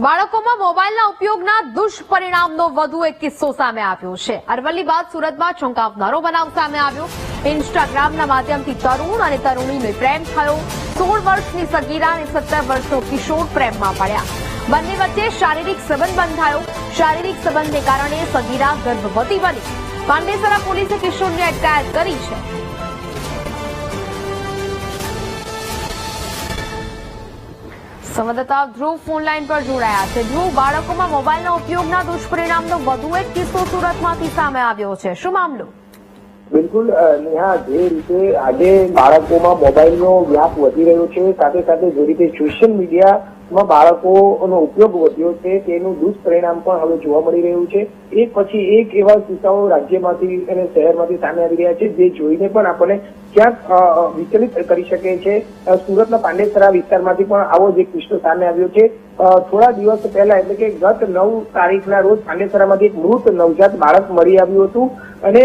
બાળકોમાં મોબાઈલના ઉપયોગના દુષ્પરિણામનો વધુ એક કિસ્સો સામે આવ્યો છે। અરવલ્લી બાદ સુરતમાં ચોંકાવનારો બનાવ સામે આવ્યો। ઇન્સ્ટાગ્રામના માધ્યમથી તરુણ અને તરુણીનો પ્રેમ થયો। 16 વર્ષની સગીરા અને 17 વર્ષનો કિશોર પ્રેમમાં પડ્યા। બંને વચ્ચે શારીરિક સંબંધ બંધાયો। શારીરિક સંબંધને કારણે સગીરા ગર્ભવતી બની। પાંડેસરા પોલીસે કિશોરની અટકાયત કરી છે। સંવાદદાતા ધ્રુવ ફોન લાઈન પર જોડાયા છે। ધ્રુવ, બાળકોમાં મોબાઈલના ઉપયોગના દુષ્પરિણામનો વધુ એક કિસ્સો સુરતમાંથી સામે આવ્યો છે, શું મામલો? બિલકુલ નેહા, જે રીતે આજે બાળકોમાં મોબાઈલનો વ્યાપ વધી રહ્યો છે, સાથે સાથે જે રીતે સોશિયલ મીડિયામાં બાળકોનો ઉપયોગ વધ્યો છે તેનું દુષ્પરિણામ પણ હવે જોવા મળી રહ્યું છે। એક પછી એક એવા કિસ્સાઓ રાજ્યમાંથી અને શહેરમાંથી સામે આવી રહ્યા છે, જે જોઈને પણ આપણને ક્યાંક વિચલિત કરી શકે છે। સુરતના પાંડેસરા વિસ્તારમાંથી પણ આવો જ એક કિસ્સો સામે આવ્યો છે। થોડા દિવસ પહેલા એટલે કે ગત 9 તારીખના રોજ પાંડેસરામાંથી એક મૃત નવજાત બાળક મળી આવ્યું હતું અને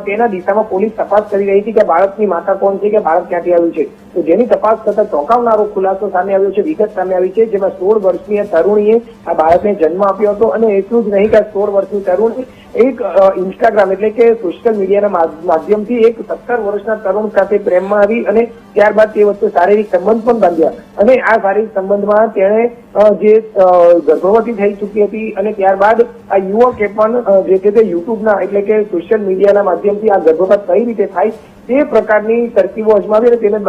તેના દિશામાં પોલીસ તપાસ કરી રહી હતી કે બાળકની માતા કોણ છે, કે બાળક ક્યાંથી આવ્યું છે। તો જેની તપાસ થતા ચોંકાવનારો ખુલાસો સામે આવ્યો છે, વિગત સામે આવી છે, જેમાં 16 વર્ષની તરુણીએ આ બાળકને જન્મ આપ્યો હતો અને એટલું જ નહીં કે 16 વર્ષની તરુણી એક ઇન્સ્ટાગ્રામ એટલે કે સોશિયલ મીડિયાના માધ્યમથી એક 17 વર્ષના તરુણ સાથે પ્રેમમાં આવી અને ત્યારબાદ તે વચ્ચે શારીરિક સંબંધ પણ બાંધ્યા અને આ શારીરિક સંબંધમાં તેણે જે ગર્ભવતી થઈ ચૂકી હતી અને ત્યારબાદ આ યુવકે પણ જે છે તે યુટ્યુબના એટલે કે સોશિયલ મીડિયાના માધ્યમથી આ ગર્ભપાત કઈ રીતે થાય તે પ્રકારની તરકીબો અજમાવી અને તેને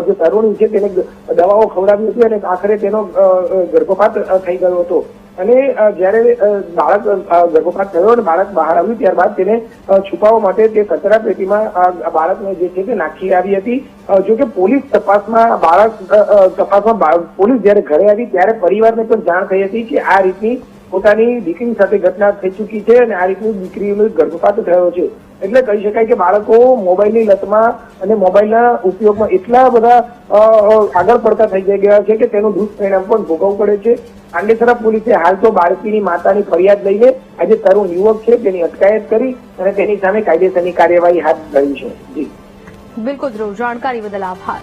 જે તરુણી છે તેને દવાઓ ખવડાવી હતી અને આખરે તેનો ગર્ભપાત થઈ ગયો હતો। અને જયારે બાળક ગર્ભપાત થયો અને બાળક બહાર આવ્યું ત્યારબાદ તેને છુપાવવા માટે તે કચરા પેટીમાં બાળકને જે છે તે નાખી આવી હતી। જો કે પોલીસ તપાસમાં પોલીસ જયારે ઘરે આવી ત્યારે પરિવારને પણ જાણ થઈ હતી કે આ રીતની પોતાની દીકરી સાથે ઘટના થઈ ચૂકી છે અને આ રીતની દીકરીનો ગર્ભપાત થયો છે। એટલે કહી શકાય કે બાળકો મોબાઈલની લતમાં અને મોબાઈલના ઉપયોગમાં એટલા બધા આગળ પડતા થઈ ગયા છે કે તેનું દુષ્પરિણામ પણ ભોગવવું પડે છે। પાંડેસરા પોલીસે હાલ તો બાળકીની માતાની ફરિયાદ લઈને આજે તરુણ યુવક છે તેની અટકાયત કરી અને તેની સામે કાયદેસરની કાર્યવાહી હાથ ધરી છે। જી બિલકુલ ધ્રુવ, જાણકારી બદલ આભાર।